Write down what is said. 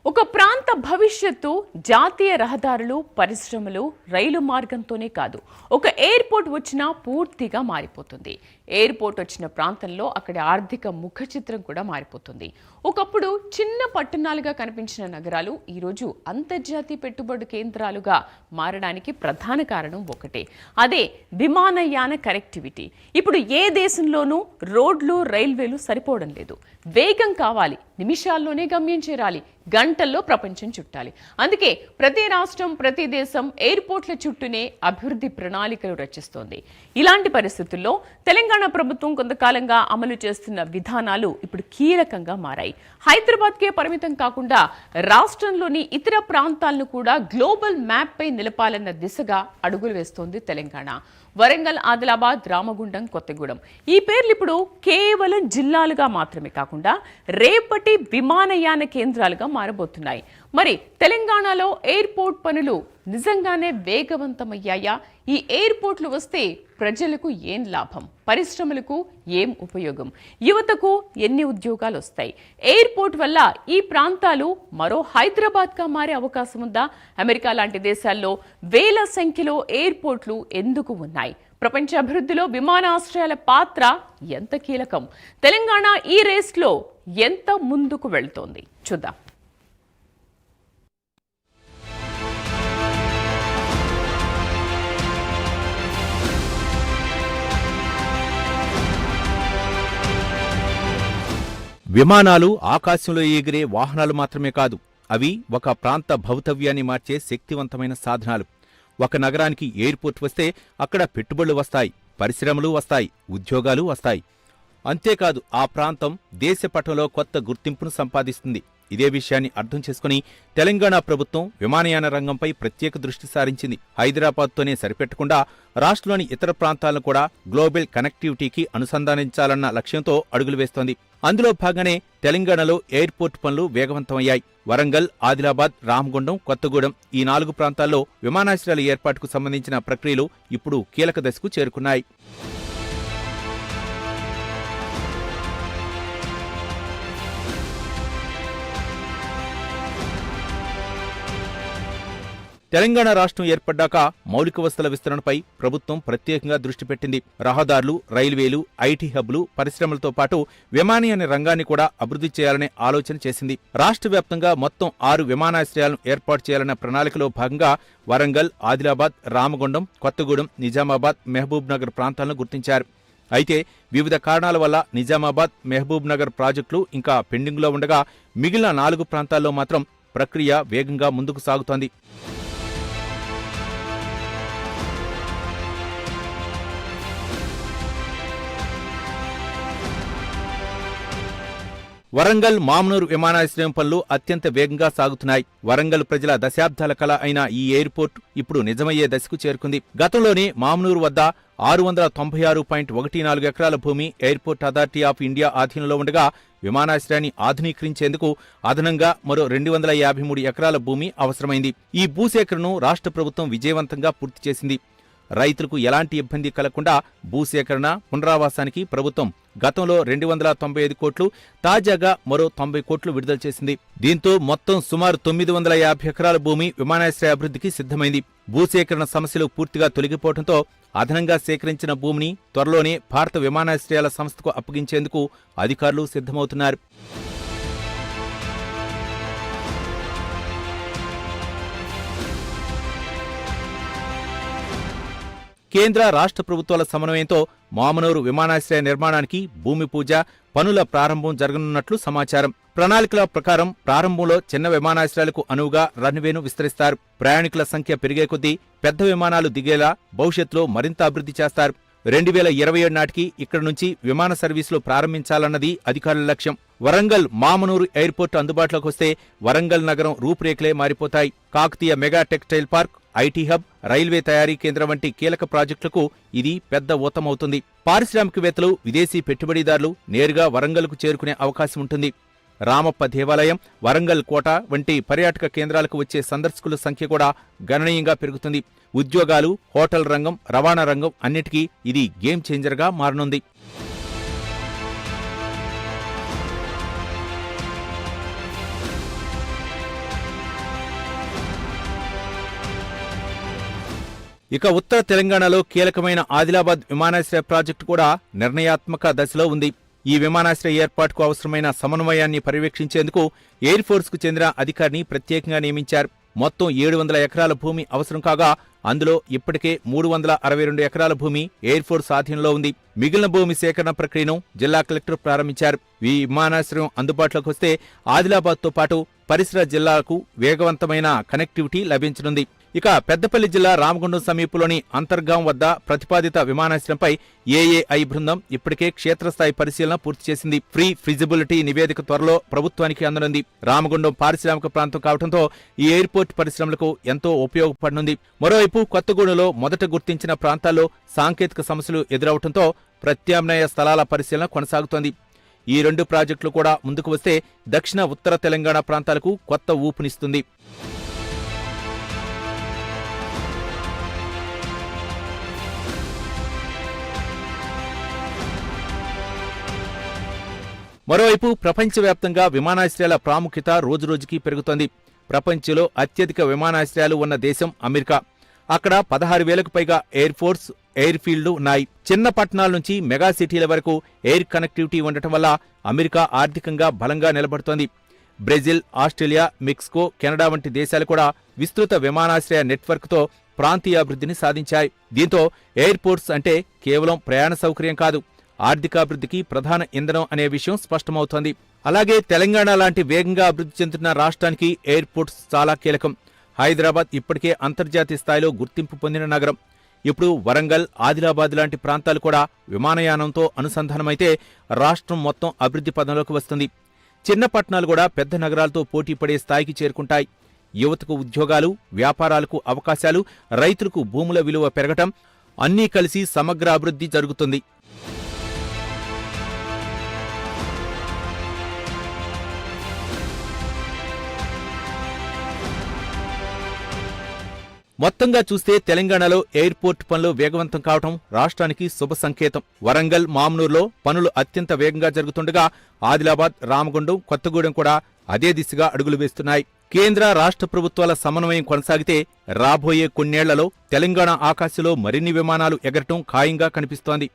ఒక ప్రాంత భవిష్యత్తు జాతీయ రహదారులు, పరిశ్రమలు, రైలు మార్గంతోనే కాదు, ఒక ఎయిర్పోర్ట్ వచ్చినా పూర్తిగా మారిపోతుంది. ఎయిర్పోర్ట్ వచ్చిన ప్రాంతంలో అక్కడి ఆర్థిక ముఖ చిత్రం కూడా మారిపోతుంది. ఒకప్పుడు చిన్న పట్టణాలుగా కనిపించిన నగరాలు ఈరోజు అంతర్జాతీయ పెట్టుబడి కేంద్రాలుగా మారడానికి ప్రధాన కారణం ఒకటే, అదే విమానయాన కనెక్టివిటీ. ఇప్పుడు ఏ దేశంలోనూ రోడ్లు, రైల్వేలు సరిపోవడం లేదు. వేగం కావాలి, నిమిషాల్లోనే గమ్యం చేరాలి, గంటల్లో ప్రపంచం చుట్టాలి. అందుకే ప్రతి రాష్ట్రం, ప్రతి దేశం ఎయిర్పోర్ట్ల చుట్టూనే అభివృద్ధి ప్రణాళికలు రచిస్తోంది. ఇలాంటి పరిస్థితుల్లో తెలంగాణ ప్రభుత్వం కొంతకాలంగా అమలు చేస్తున్న విధానాలు ఇప్పుడు కీలకంగా మారాయి. హైదరాబాద్కే పరిమితం కాకుండా రాష్ట్రంలోని ఇతర ప్రాంతాలను కూడా గ్లోబల్ మ్యాప్ పై నిలపాలన్న దిశగా అడుగులు వేస్తోంది తెలంగాణ. వరంగల్, ఆదిలాబాద్, రామగుండం, కొత్తగూడెం ఈ పేర్లు ఇప్పుడు కేవలం జిల్లాలుగా మాత్రమే కాకుండా రేపటి విమానయాన కేంద్రాలుగా మారబోతున్నాయి. మరి తెలంగాణలో ఎయిర్పోర్ట్ పనులు నిజంగానే వేగవంతమయ్యాయా? ఈ ఎయిర్పోర్ట్లు వస్తే ప్రజలకు ఏం లాభం, పరిశ్రమలకు ఏం ఉపయోగం, యువతకు ఎన్ని ఉద్యోగాలు వస్తాయి? ఎయిర్పోర్ట్ వల్ల ఈ ప్రాంతాలు మరో హైదరాబాద్గా మారే అవకాశం ఉందా? అమెరికా లాంటి దేశాల్లో వేల సంఖ్యలో ఎయిర్పోర్ట్లు ఎందుకు ఉన్నాయి? ప్రపంచ అభివృద్ధిలో విమానాశ్రయాల పాత్ర ఎంత కీలకం? తెలంగాణ ఈ రేస్లో ఎంత ముందుకు వెళ్తోంది చూద్దాం. విమానాలు ఆకాశంలో ఎగిరే వాహనాలు మాత్రమే కాదు, అవి ఒక ప్రాంత భవితవ్యాన్ని మార్చే శక్తివంతమైన సాధనాలు. ఒక నగరానికి ఎయిర్పోర్ట్ వస్తే అక్కడ పెట్టుబడులు వస్తాయి, పరిశ్రమలు వస్తాయి, ఉద్యోగాలు వస్తాయి. అంతేకాదు ఆ ప్రాంతం దేశ పటంలో కొత్త గుర్తింపును సంపాదిస్తుంది. ఇదే విషయాన్ని అర్థం చేసుకుని తెలంగాణ ప్రభుత్వం విమానయాన రంగంపై ప్రత్యేక దృష్టి సారించింది. హైదరాబాద్తోనే సరిపెట్టకుండా రాష్ట్రంలోని ఇతర ప్రాంతాలను కూడా గ్లోబల్ కనెక్టివిటీకి అనుసంధానించాలన్న లక్ష్యంతో అడుగులు వేస్తోంది. అందులో భాగంగానే తెలంగాణలో ఎయిర్పోర్ట్ పనులు వేగవంతమయ్యాయి. వరంగల్, ఆదిలాబాద్, రామగుండం, కొత్తగూడెం ఈ 4 ప్రాంతాల్లో విమానాశ్రయాల ఏర్పాటుకు సంబంధించిన ప్రక్రియలు ఇప్పుడు కీలక దశకు చేరుకున్నాయి. తెలంగాణ రాష్ట్రం ఏర్పడ్డాక మౌలిక వసతుల విస్తరణపై ప్రభుత్వం ప్రత్యేకంగా దృష్టి పెట్టింది. రహదారులు, రైల్వేలు, ఐటీ హబ్లు, పరిశ్రమలతో పాటు విమానయాన రంగాన్ని కూడా అభివృద్ధి చేయాలనే ఆలోచన చేసింది. రాష్ట్ర వ్యాప్తంగా మొత్తం 6 విమానాశ్రయాలను ఏర్పాటు చేయాలన్న ప్రణాళికలో భాగంగా వరంగల్, ఆదిలాబాద్, రామగుండం, కొత్తగూడెం, నిజామాబాద్, మహబూబ్ నగర్ ప్రాంతాలను గుర్తించారు. అయితే వివిధ కారణాల వల్ల నిజామాబాద్, మహబూబ్ నగర్ ప్రాజెక్టులు ఇంకా పెండింగ్లో ఉండగా మిగిలిన 4 ప్రాంతాల్లో మాత్రం ప్రక్రియ వేగంగా ముందుకు సాగుతోంది. వరంగల్, మామ్నూరు విమానాశ్రయం పనులు అత్యంత వేగంగా సాగుతున్నాయి. వరంగల్ ప్రజల దశాబ్దాల కల అయిన ఈ ఎయిర్పోర్ట్ ఇప్పుడు నిజమయ్యే దశకు చేరుకుంది. గతంలోనే మామ్నూరు వద్ద 696.14 ఎకరాల భూమి ఎయిర్పోర్ట్ అథారిటీ ఆఫ్ ఇండియా ఆధీనంలో ఉండగా విమానాశ్రయాన్ని ఆధునీకరించేందుకు అదనంగా మరో 253 ఎకరాల భూమి అవసరమైంది. ఈ భూసేకరణను రాష్ట్ర ప్రభుత్వం విజయవంతంగా పూర్తి చేసింది. రైతులకు ఎలాంటి ఇబ్బంది కలగకుండా భూసేకరణ, పునరావాసానికి ప్రభుత్వం గతంలో 295 కోట్లు, తాజాగా మరో 90 కోట్లు విడుదల చేసింది. దీంతో మొత్తం సుమారు 950 ఎకరాల భూమి విమానాశ్రయ అభివృద్ధికి సిద్ధమైంది. భూసేకరణ సమస్యలు పూర్తిగా తొలగిపోవడంతో అదనంగా సేకరించిన భూమిని త్వరలోనే భారత విమానాశ్రయాల సంస్థకు అప్పగించేందుకు అధికారులు సిద్ధమవుతున్నారు. కేంద్ర, రాష్ట్ర ప్రభుత్వాల సమన్వయంతో మామనూరు విమానాశ్రయ నిర్మాణానికి భూమి పూజ, పనుల ప్రారంభం జరగనున్నట్లు సమాచారం. ప్రణాళికల ప్రకారం ప్రారంభంలో చిన్న విమానాశ్రయాలకు అనువుగా రన్వేను విస్తరిస్తారు. ప్రయాణికుల సంఖ్య పెరిగే కొద్దీ పెద్ద విమానాలు దిగేలా భవిష్యత్తులో మరింత అభివృద్ధి చేస్తారు. 2027 నాటికి ఇక్కడి నుంచి విమాన సర్వీసులు ప్రారంభించాలన్నది అధికారుల లక్ష్యం. వరంగల్, మామనూరు ఎయిర్పోర్ట్ అందుబాటులోకి వస్తే వరంగల్ నగరం రూపురేఖలే మారిపోతాయి. Kakatiya mega textile park, IT hub, railway తయారీ కేంద్రం వంటి కీలక ప్రాజెక్టులకు ఇది పెద్ద ఊతమవుతుంది. పారిశ్రామికవేత్తలు, విదేశీ పెట్టుబడిదారులు నేరుగా వరంగల్కు చేరుకునే అవకాశం ఉంటుంది. రామప్ప దేవాలయం, వరంగల్ కోట వంటి పర్యాటక కేంద్రాలకు వచ్చే సందర్శకుల సంఖ్య కూడా గణనీయంగా పెరుగుతుంది. ఉద్యోగాలు, హోటల్ రంగం, రవాణా రంగం అన్నిటికీ ఇది గేమ్ చేంజర్గా మారనుంది. ఇక ఉత్తర తెలంగాణలో కీలకమైన ఆదిలాబాద్ విమానాశ్రయ ప్రాజెక్టు కూడా నిర్ణయాత్మక దశలో ఉంది. ఈ విమానాశ్రయ ఏర్పాటుకు అవసరమైన సమన్వయాన్ని పర్యవేక్షించేందుకు ఎయిర్ ఫోర్స్ కు చెందిన అధికారిని ప్రత్యేకంగా నియమించారు. మొత్తం 700 ఎకరాల భూమి అవసరం కాగా అందులో ఇప్పటికే 362 ఎకరాల భూమి ఎయిర్ ఫోర్స్ ఆధీనంలో ఉంది. మిగిలిన భూమి సేకరణ ప్రక్రియను జిల్లా కలెక్టర్ ప్రారంభించారు. ఈ విమానాశ్రయం అందుబాటులోకి వస్తే ఆదిలాబాద్తో పాటు పరిసర జిల్లాలకు వేగవంతమైన కనెక్టివిటీ లభించనుంది. ఇక పెద్దపల్లి జిల్లా రామగుండం సమీపంలోని అంతర్గాం వద్ద ప్రతిపాదిత విమానాశ్రయంపై ఏఏఐ బృందం ఇప్పటికే క్షేత్రస్థాయి పరిశీలన పూర్తి చేసింది. ఫ్రీ ఫిజిబిలిటీ నివేదిక త్వరలో ప్రభుత్వానికి అందనుంది. రామగుండం పారిశ్రామిక ప్రాంతం కావడంతో ఈ ఎయిర్పోర్ట్ పరిశ్రమలకు ఎంతో ఉపయోగపడనుంది. మరోవైపు కొత్తగూడెంలో మొదట గుర్తించిన ప్రాంతాల్లో సాంకేతిక సమస్యలు ఎదురవడంతో ప్రత్యామ్నాయ స్థలాల పరిశీలన కొనసాగుతోంది. ఈ 2 ప్రాజెక్టులు కూడా ముందుకు వస్తే దక్షిణ ఉత్తర తెలంగాణ ప్రాంతాలకు కొత్త ఊపునిస్తుంది. మరోవైపు ప్రపంచవ్యాప్తంగా విమానాశ్రయాల ప్రాముఖ్యత రోజురోజుకీ పెరుగుతోంది. ప్రపంచంలో అత్యధిక విమానాశ్రయాలు ఉన్న దేశం అమెరికా. అక్కడ 16,000కు పైగా ఎయిర్ ఫోర్స్, ఎయిర్ ఫీల్డ్లు ఉన్నాయి. చిన్న పట్టణాల నుంచి మెగా సిటీల వరకు ఎయిర్ కనెక్టివిటీ ఉండటం వల్ల అమెరికా ఆర్థికంగా బలంగా నిలబడుతోంది. బ్రెజిల్, ఆస్ట్రేలియా, మెక్సికో, కెనడా వంటి దేశాలు కూడా విస్తృత విమానాశ్రయ నెట్వర్క్తో ప్రాంతీయ అభివృద్ధిని సాధించాయి. దీంతో ఎయిర్పోర్ట్స్ అంటే కేవలం ప్రయాణ సౌకర్యం కాదు, ఆర్థికాభివృద్ధికి ప్రధాన ఇంధనం అనే విషయం స్పష్టమవుతోంది. అలాగే తెలంగాణ లాంటి వేగంగా అభివృద్ధి చెందుతున్న రాష్ట్రానికి ఎయిర్పోర్ట్స్ చాలా కీలకం. హైదరాబాద్ ఇప్పటికే అంతర్జాతీయ స్థాయిలో గుర్తింపు పొందిన నగరం. ఇప్పుడు వరంగల్, ఆదిలాబాద్ లాంటి ప్రాంతాలు కూడా విమానయానంతో అనుసంధానమైతే రాష్ట్రం మొత్తం అభివృద్ధి పదంలోకి వస్తుంది. చిన్న పట్టణాలు కూడా పెద్ద నగరాలతో పోటీ పడే స్థాయికి చేరుకుంటాయి. యువతకు ఉద్యోగాలు, వ్యాపారాలకు అవకాశాలు, రైతులకు భూముల విలువ పెరగటం అన్నీ కలిసి సమగ్ర అభివృద్ధి జరుగుతుంది. మొత్తంగా చూస్తే తెలంగాణలో ఎయిర్పోర్ట్ పనులు వేగవంతం కావడం రాష్ట్రానికి శుభ సంకేతం. వరంగల్, మామ్నూర్లో పనులు అత్యంత వేగంగా జరుగుతుండగా ఆదిలాబాద్, రామగుండం, కొత్తగూడెం కూడా అదే దిశగా అడుగులు వేస్తున్నాయి. కేంద్ర, రాష్ట్ర ప్రభుత్వాల సమన్వయం కొనసాగితే రాబోయే కొన్నేళ్లలో తెలంగాణ ఆకాశంలో మరిన్ని విమానాలు ఎగరటం ఖాయంగా కనిపిస్తోంది.